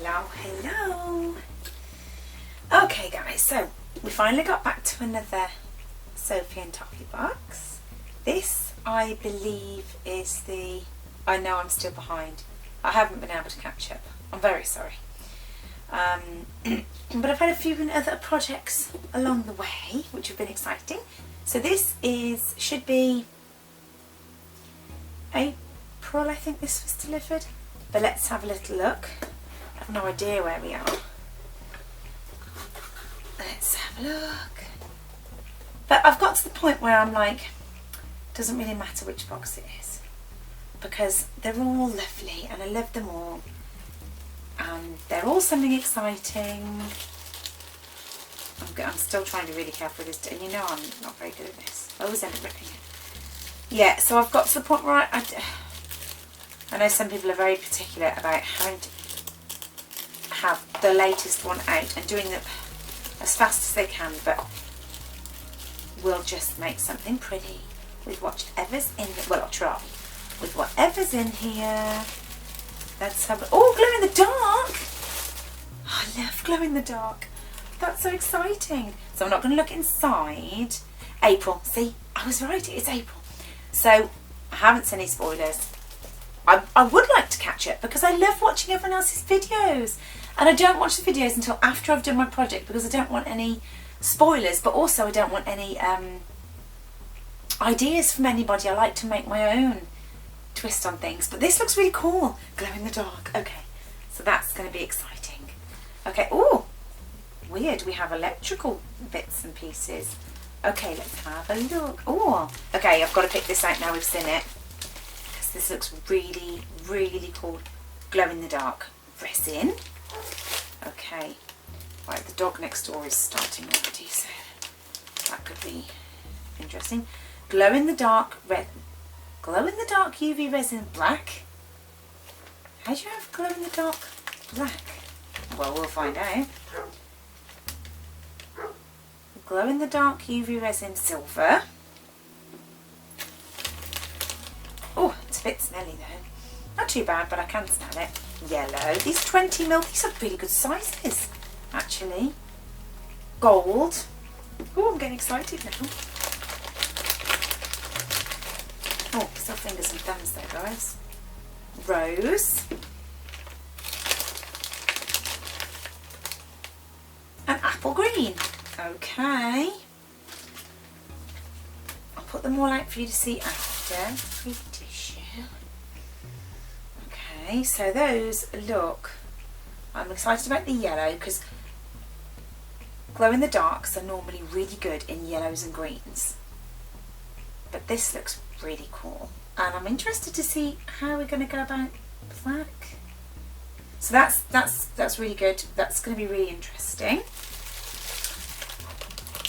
Hello. Okay guys, so we finally got back to another Sophie and Toffee box. This, I believe, is the... I know I'm still behind. I haven't been able to catch up. I'm very sorry. But I've had a few other projects along the way, which have been exciting. So this should be April, I think this was delivered. But let's have a little look. I have no idea where we are. Let's have a look. But I've got to the point where I'm like, it doesn't really matter which box it is, because they're all lovely and I love them all, and they're all something exciting. I'm still trying to be really careful with this, and you know I'm not very good at this. I always end up ripping it. Yeah, so I've got to the point where I know some people are very particular about having to have the latest one out and doing it as fast as they can, but we'll just make something pretty with whatever's in the, well, I'll try with whatever's in here. Let's have, oh, glow in the dark. I love glow in the dark. That's so exciting. So I'm not going to look inside. April, see, I was right, it's April. So I haven't seen any spoilers. I would like to catch it because I love watching everyone else's videos, and I don't watch the videos until after I've done my project because I don't want any spoilers, but also I don't want any ideas from anybody. I like to make my own twist on things, but this looks really cool. Glow in the dark. Okay, so that's going to be exciting. Okay, oh, weird, we have electrical bits and pieces. Okay, let's have a look. Oh, okay, I've got to pick this out now we've seen it. This looks really, really cool. Glow in the dark resin. Okay. Right, the dog next door is starting already, so that could be interesting. Glow in the dark UV resin black. How do you have glow in the dark black? Well, we'll find out. Glow in the dark UV resin silver. Oh, it's a bit smelly though. Not too bad, but I can smell it. Yellow. These 20ml, these are really good sizes, actually. Gold. Oh, I'm getting excited now. Oh, still fingers and thumbs there, guys. Rose. And apple green. Okay. I'll put them all out for you to see after. Free tissue. Okay, so those look, I'm excited about the yellow because glow in the darks are normally really good in yellows and greens, but this looks really cool, and I'm interested to see how we're going to go about black. So that's really good. That's going to be really interesting.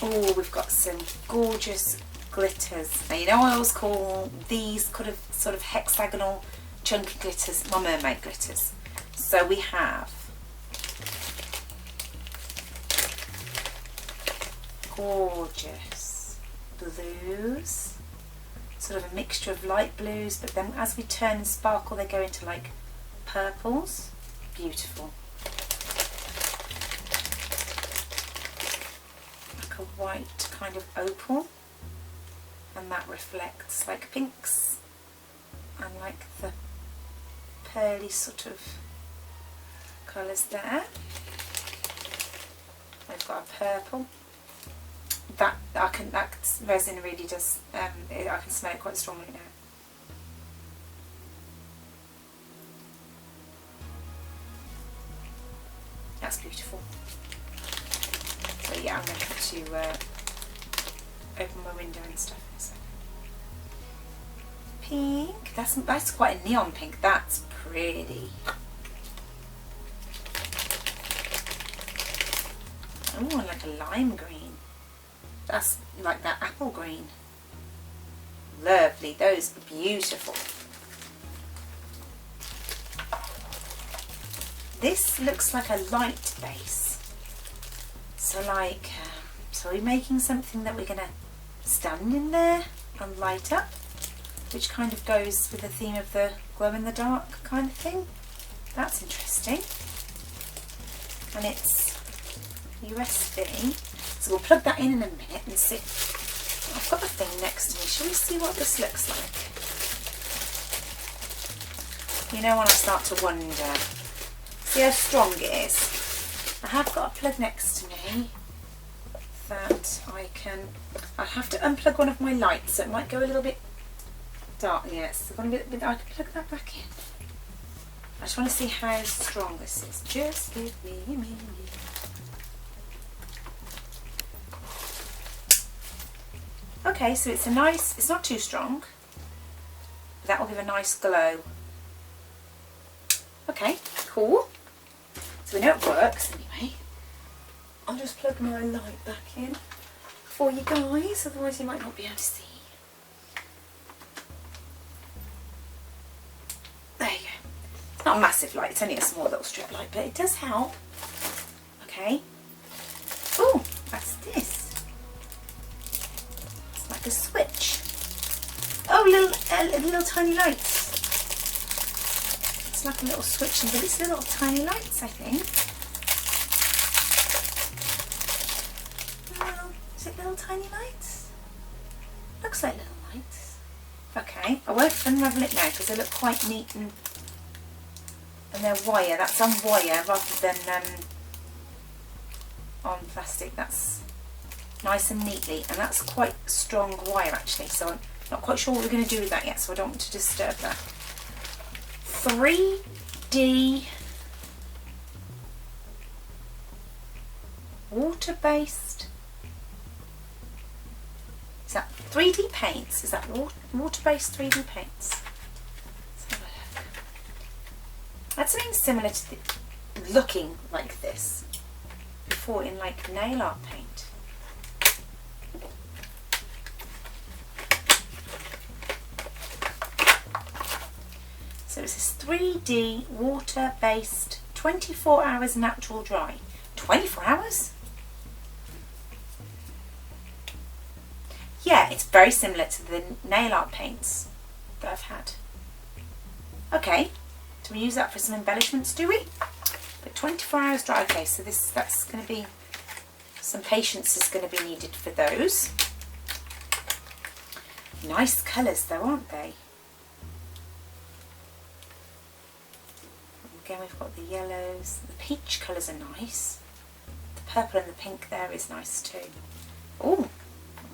Oh, we've got some gorgeous glitters. Now, you know I always call these sort of hexagonal chunky glitters my mermaid glitters. So we have gorgeous blues, sort of a mixture of light blues, but then as we turn and sparkle they go into like purples. Beautiful. Like a white kind of opal, and that reflects like pinks and like the pearly sort of colours there. We've got a purple. That resin really does. I can smell it quite strongly now. That's beautiful. So yeah, I'm going to have to open my window and stuff in a second. Pink. That's quite a neon pink. That's pretty. Oh, and like a lime green. That's like that apple green. Lovely. Those are beautiful. This looks like a light base. So like, so we're making something that we're going to stand in there and light up, which kind of goes with the theme of the glow in the dark kind of thing. That's interesting. and it's USB. So we'll plug that in a minute and see. I've got the thing next to me. Shall we see what this looks like? You know when I start to wonder. See how strong it is? I have got a plug next to me that I'll have to unplug one of my lights, so it might go a little bit dark. Yes, I can plug that back in. I just want to see how strong this is. Just give me a minute. Okay, so it's not too strong. That will give a nice glow. Okay, cool. So we know it works anyway. I'll just plug my light back in for you guys, otherwise you might not be able to see. There you go. It's not a massive light, it's only a small little strip light, but it does help. Okay. Oh, that's this. It's like a switch. Oh, little tiny lights. It's like a little switch, but it's little tiny lights, I think. Is it little tiny lights? Looks like little lights. Okay, I won't unravel it now because they look quite neat and they're wire. That's on wire rather than on plastic. That's nice and neatly, and that's quite strong wire actually. So I'm not quite sure what we're going to do with that yet. So I don't want to disturb that. 3D water-based. Is that 3D paints? Is that water-based 3D paints? Let's have a look. That's something similar to looking like this before in like nail art paint. So it says 3D water-based 24 hours natural dry. 24 hours? Yeah, it's very similar to the nail art paints that I've had. Okay, do we use that for some embellishments, do we? But 24 hours dry, okay, so that's going to be, some patience is going to be needed for those. Nice colours though, aren't they? Again, we've got the yellows, the peach colours are nice. The purple and the pink there is nice too. Oh,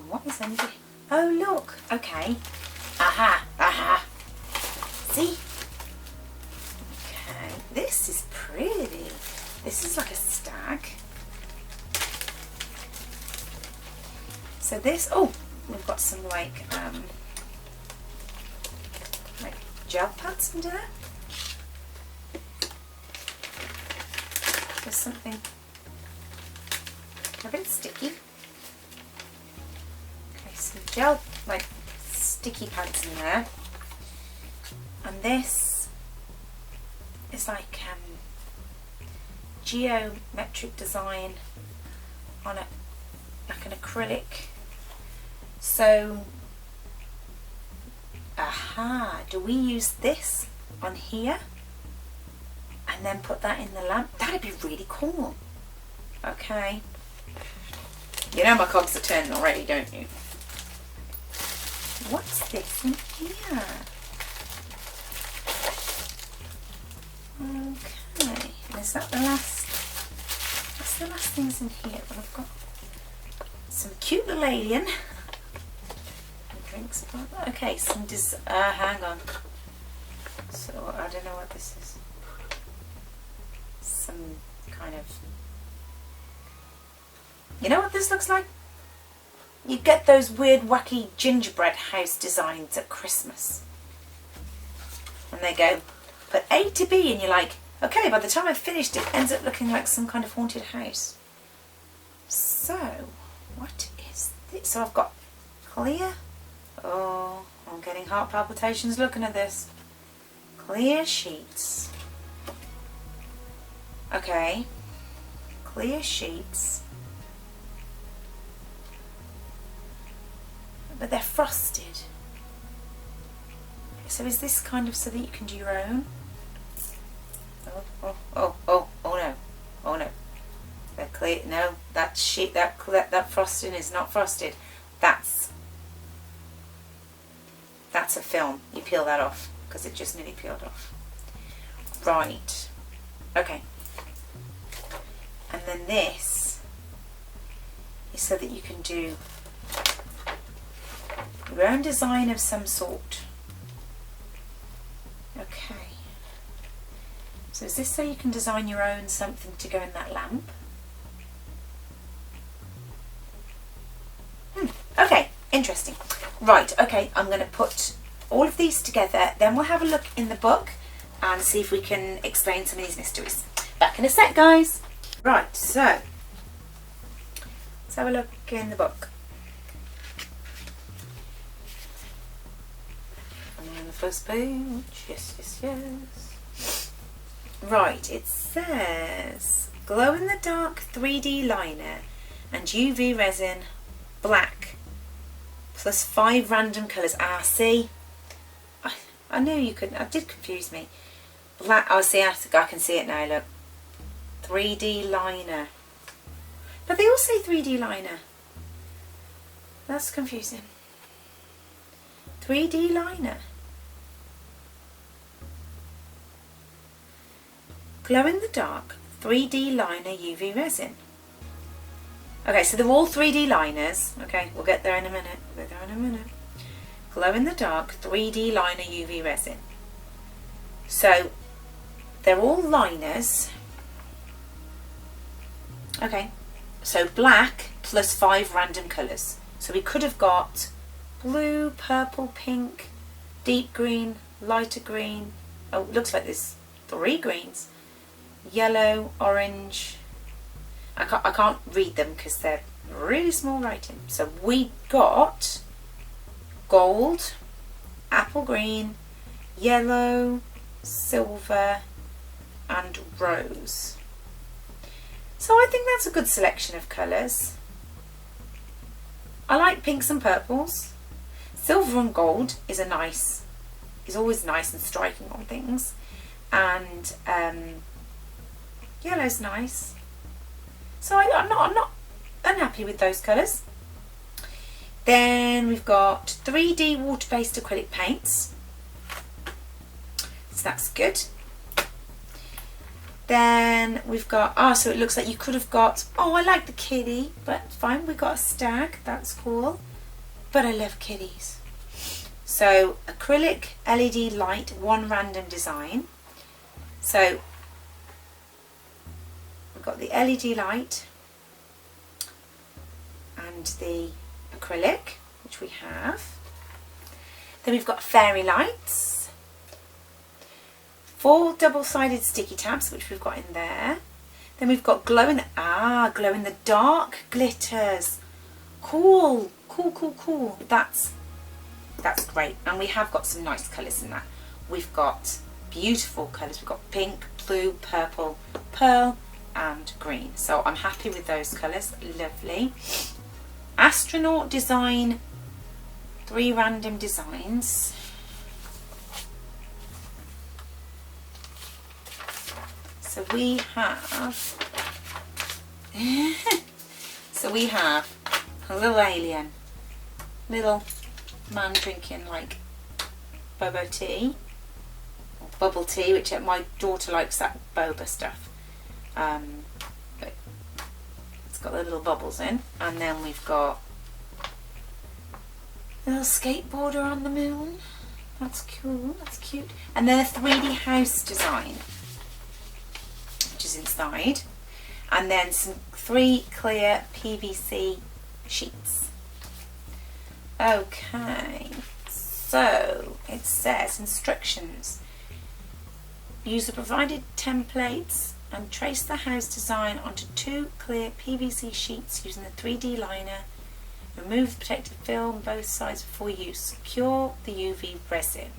what is under? Oh look, okay. Aha, aha. See? Okay, this is pretty. This is like a stag. So this, oh, we've got some like gel pads under there. There's something a bit sticky. Okay, some gel, like sticky pads in there. And this is like geometric design on like an acrylic. So, aha, do we use this on here? And then put that in the lamp? That'd be really cool. Okay. You know my cogs are turning already, don't you? What's this in here? Okay. Is that the last? That's the last things in here. But I've got some cute little alien. Drinks. Okay, some hang on. So I don't know what this is. Some kind of, you know what this looks like? You get those weird wacky gingerbread house designs at Christmas and they go put A to B and you're like, okay, by the time I've finished it ends up looking like some kind of haunted house. So what is this? So I've got clear, oh, I'm getting heart palpitations looking at this. Clear sheets. Okay, clear sheets, but they're frosted. So is this kind of so that you can do your own? Oh no, oh no. clear. No, that sheet, that frosting is not frosted. That's a film. You peel that off because it just nearly peeled off. Right. Okay. And then this is so that you can do your own design of some sort. Okay. So is this so you can design your own something to go in that lamp? Okay, interesting. Right, okay, I'm going to put all of these together, then we'll have a look in the book and see if we can explain some of these mysteries. Back in a sec, guys. Right, so let's have a look in the book. I'm on the first page. Yes, yes, yes. Right, it says glow-in-the-dark 3D liner and UV resin, black, plus 5 random colours. Ah, see? I knew you couldn't. It did confuse me. Black. Oh, see, I can see it now, look. 3D liner. But they all say 3D liner. That's confusing. 3D liner. Glow-in-the-dark 3D liner UV resin. Okay, so they're all 3D liners. Okay, we'll get there in a minute. Glow-in-the-dark 3D liner UV resin. So they're all liners. Okay, so black plus 5 random colours. So we could have got blue, purple, pink, deep green, lighter green. Oh, it looks like there's 3 greens. Yellow, orange. I can't read them because they're really small writing. So we got gold, apple green, yellow, silver and rose. So I think that's a good selection of colours. I like pinks and purples. Silver and gold is always nice and striking on things. And yellow's nice. So I'm not unhappy with those colours. Then we've got 3D water-based acrylic paints. So that's good. Then we've got, so it looks like you could have got, I like the kitty, but fine, we got a stag, that's cool. But I love kitties. So acrylic LED light, 1 random design. So we've got the LED light and the acrylic, which we have. Then we've got fairy lights, 4 double-sided sticky tabs, which we've got in there. Then we've got glow in the dark glitters. Cool. That's great. And we have got some nice colours in that. We've got beautiful colours. We've got pink, blue, purple, pearl and green. So I'm happy with those colours. Lovely. Astronaut design, 3 random designs. So we have a little alien, little man drinking like boba tea, or bubble tea, which my daughter likes that boba stuff. But it's got the little bubbles in, and then we've got a little skateboarder on the moon. That's cool. That's cute. And then a 3D house design, which is inside, and then some 3 clear PVC sheets. Okay, so it says instructions. Use the provided templates and trace the house design onto 2 clear PVC sheets using the 3D liner. Remove the protective film both sides before use. Secure the UV resin.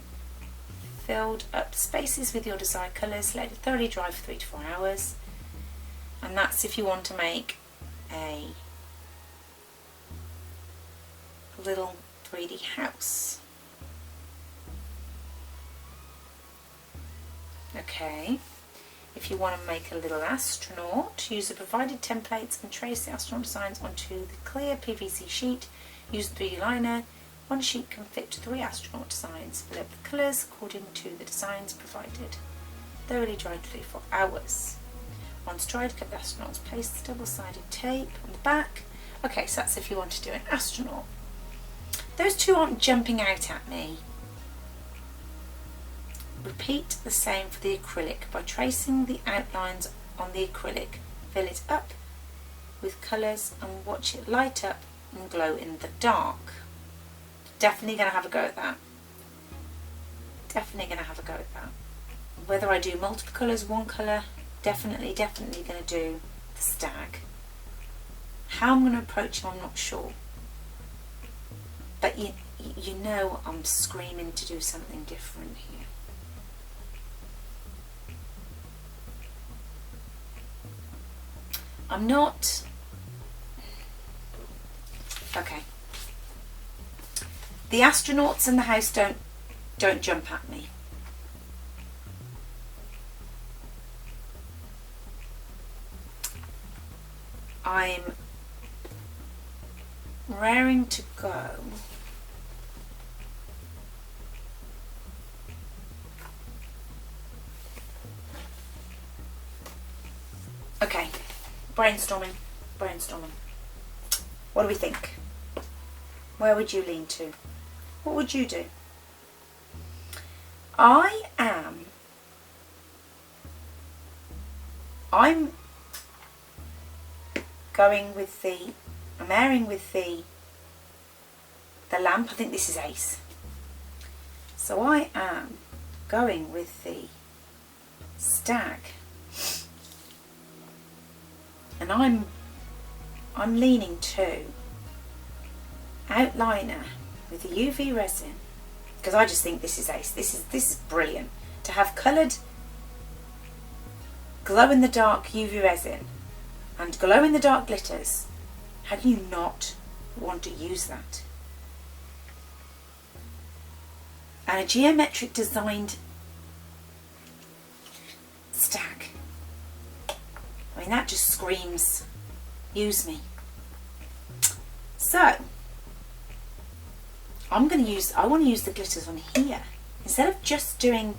Filled up spaces with your desired colours. Let it thoroughly dry for 3 to 4 hours. And that's if you want to make a little 3D house. Okay. If you want to make a little astronaut, use the provided templates and trace the astronaut designs onto the clear PVC sheet. Use the 3D liner. One sheet can fit 3 astronaut designs. Fill up the colours according to the designs provided. Thoroughly dried 3-4 hours. Once dried, cut the astronauts. Place the double-sided tape on the back. Okay, so that's if you want to do an astronaut. Those two aren't jumping out at me. Repeat the same for the acrylic by tracing the outlines on the acrylic. Fill it up with colours and watch it light up and glow in the dark. Definitely going to have a go at that. Definitely going to have a go at that. Whether I do multiple colours, one colour, definitely going to do the stag. How I'm going to approach him, I'm not sure. But you know I'm screaming to do something different here. I'm not... Okay. The astronauts in the house don't jump at me. I'm raring to go. Okay, brainstorming. What do we think? Where would you lean to? What would you do? I'm going with I'm airing with the lamp. I think this is ace. So I am going with the stag. And I'm leaning to outliner with the UV resin, because I just think this is ace. This is brilliant to have coloured glow in the dark UV resin and glow in the dark glitters. How do you not want to use that? And a geometric designed stag. I mean, that just screams, use me. So, I want to use the glitters on here. Instead of just doing,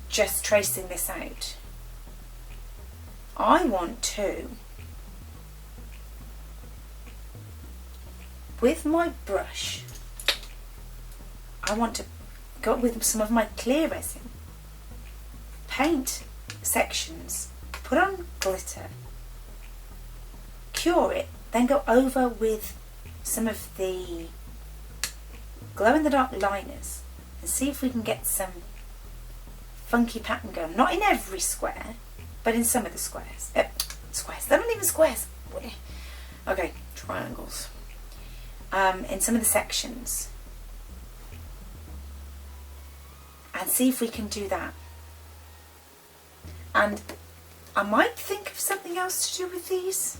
just tracing this out, I want to, with my brush, I want to go with some of my clear resin, paint sections, put on glitter, cure it, then go over with some of the glow in the dark liners and see if we can get some funky pattern going. Not in every square, but in some of the squares. Squares, they're not even squares. Okay, triangles. In some of the sections. And see if we can do that. And I might think of something else to do with these.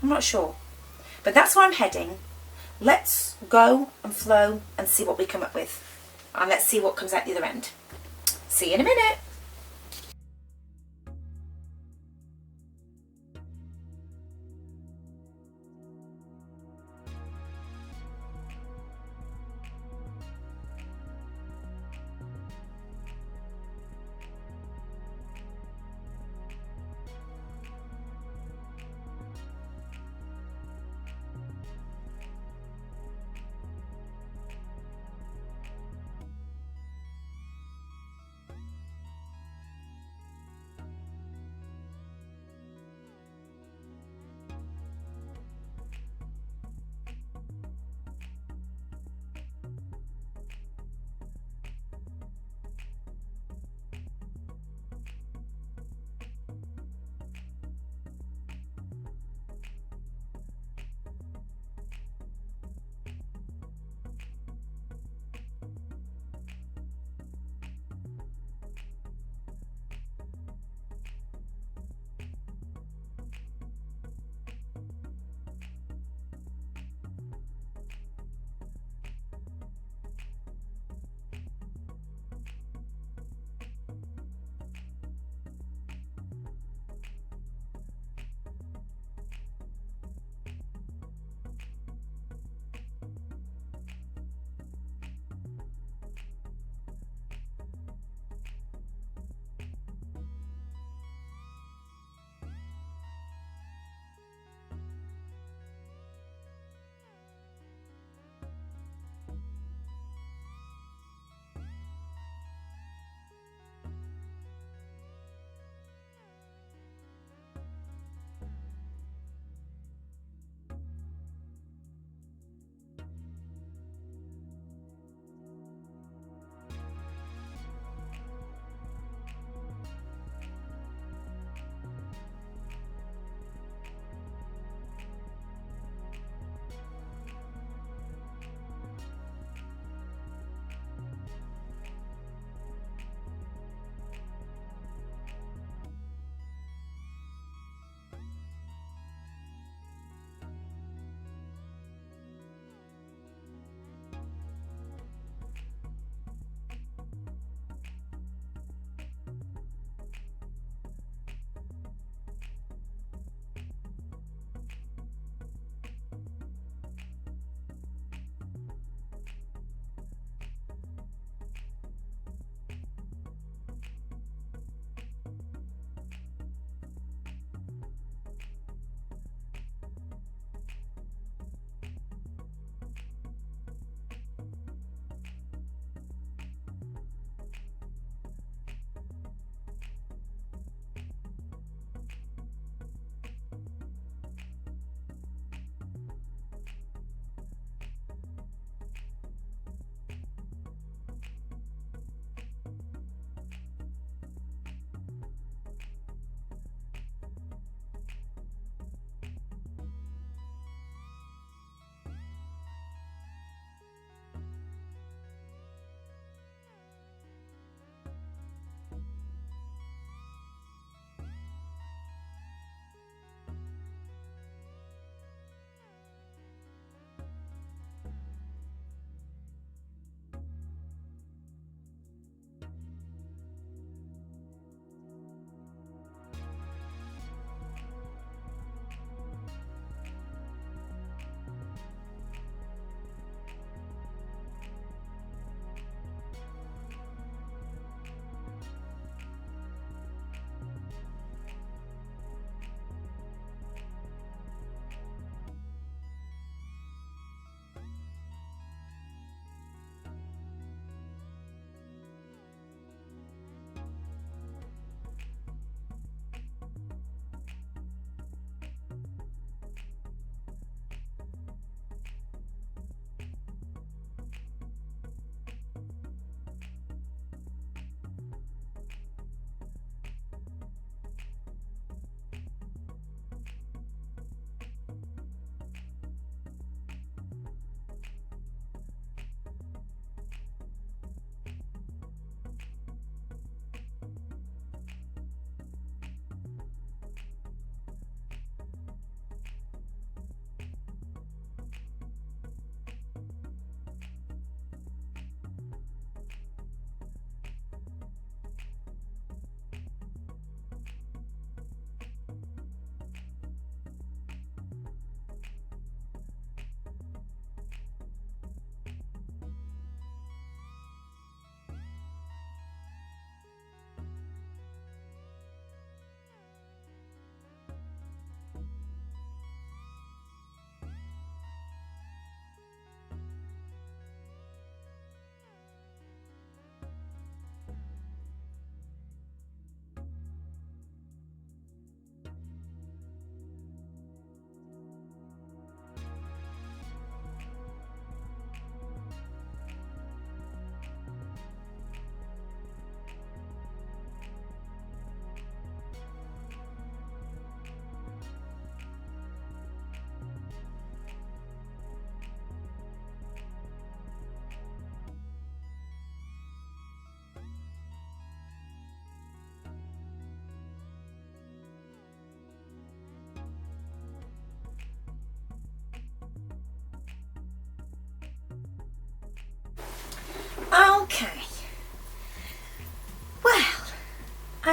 I'm not sure. But that's where I'm heading. Let's go and flow and see what we come up with. And let's see what comes out the other end. See you in a minute.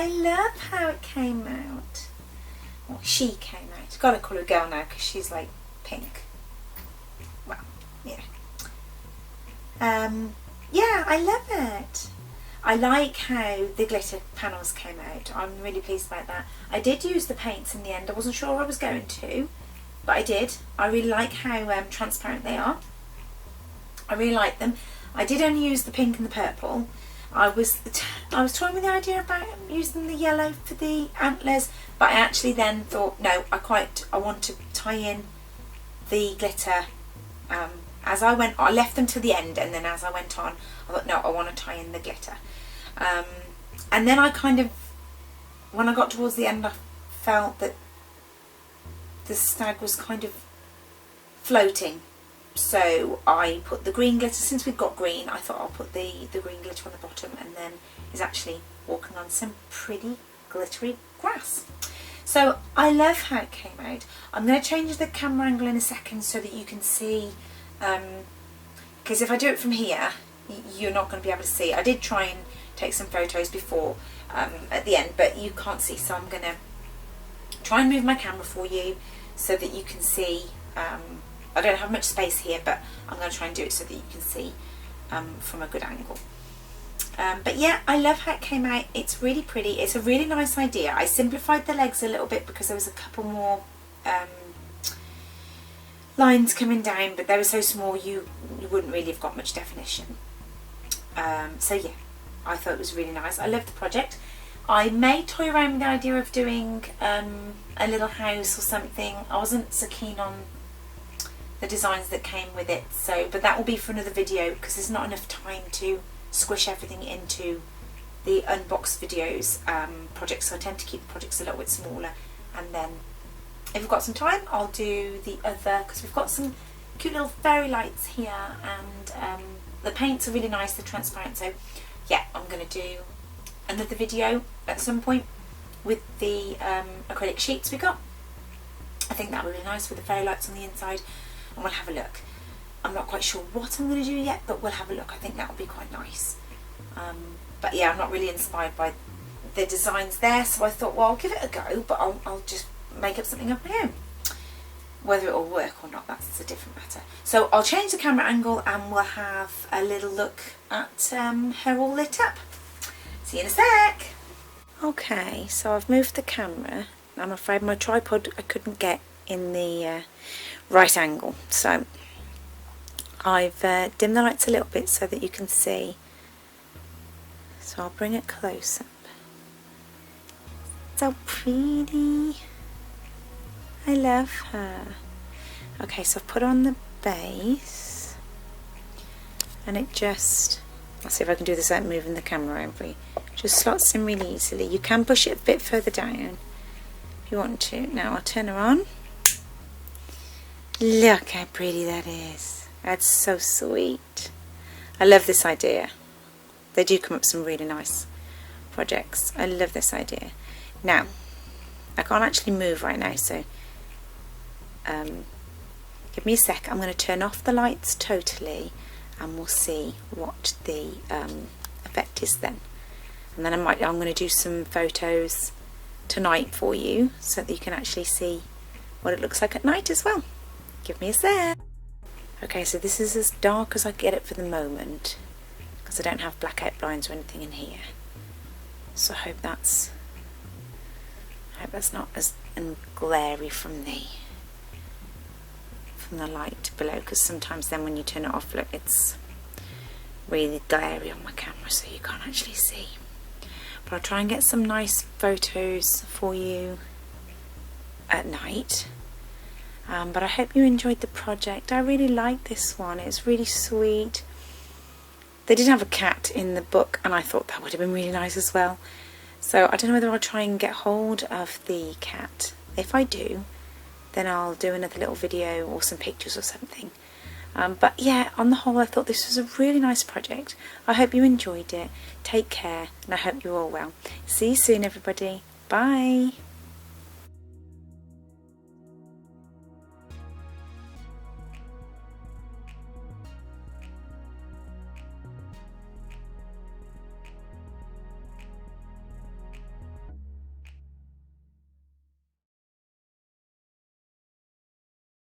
I love how it came out. Well, she came out. Gotta call her girl now because she's like pink. Well, yeah. Yeah, I love it. I like how the glitter panels came out. I'm really pleased about that. I did use the paints in the end. I wasn't sure I was going to, but I did. I really like how transparent they are. I really like them. I did only use the pink and the purple. I was toying with the idea about using the yellow for the antlers, but I actually then thought, no, I want to tie in the glitter as I went. I left them to the end, and then as I went on, I thought, no, I want to tie in the glitter. And then I kind of, when I got towards the end, I felt that the stag was kind of floating. So I put the green glitter, since we've got green, I thought I'll put the green glitter on the bottom, and then he's actually walking on some pretty glittery grass. So I love how it came out. I'm going to change the camera angle in a second so that you can see, because if I do it from here, you're not going to be able to see. I did try and take some photos before at the end, but you can't see, so I'm going to try and move my camera for you so that you can see. I don't have much space here, but I'm going to try and do it so that you can see from a good angle. But yeah, I love how it came out. It's really pretty. It's a really nice idea. I simplified the legs a little bit because there was a couple more lines coming down, but they were so small you wouldn't really have got much definition. So yeah, I thought it was really nice. I love the project. I may toy around with the idea of doing a little house or something. I wasn't so keen on the designs that came with it, so but that will be for another video because there's not enough time to squish everything into the unboxed videos projects, so I tend to keep the projects a little bit smaller, and then if we've got some time I'll do the other, because we've got some cute little fairy lights here, and the paints are really nice, they're transparent. So yeah, I'm going to do another video at some point with the acrylic sheets we got. I think that would be nice with the fairy lights on the inside, and we'll have a look. I'm not quite sure what I'm going to do yet, but we'll have a look. I think that will be quite nice. But yeah, I'm not really inspired by the designs there, so I thought, well, I'll give it a go, but I'll just make up something of my own. Whether it will work or not, that's a different matter. So I'll change the camera angle and we'll have a little look at her all lit up. See you in a sec. Okay, so I've moved the camera. I'm afraid my tripod I couldn't get in the right angle, so I've dimmed the lights a little bit so that you can see. So I'll bring it close up. So pretty. I love her. Okay, so I've put on the base, and it just, I'll see if I can do this without moving the camera over you. Just slots in really easily. You can push it a bit further down if you want to. Now I'll turn her on. Look how pretty that is. That's so sweet. I love this idea. They do come up with some really nice projects. I love this idea. Now, I can't actually move right now, so give me a sec. I'm going to turn off the lights totally, and we'll see what the effect is then. And then I'm going to do some photos tonight for you so that you can actually see what it looks like at night as well. Give me a sec. Okay, so this is as dark as I get it for the moment because I don't have blackout blinds or anything in here. So I hope that's not as glary from the light below, because sometimes then when you turn it off, look, it's really glary on my camera so you can't actually see. But I'll try and get some nice photos for you at night. But I hope you enjoyed the project. I really like this one. It's really sweet. They did have a cat in the book, and I thought that would have been really nice as well. So I don't know whether I'll try and get hold of the cat. If I do, then I'll do another little video or some pictures or something. But yeah, on the whole, I thought this was a really nice project. I hope you enjoyed it. Take care, and I hope you're all well. See you soon, everybody. Bye.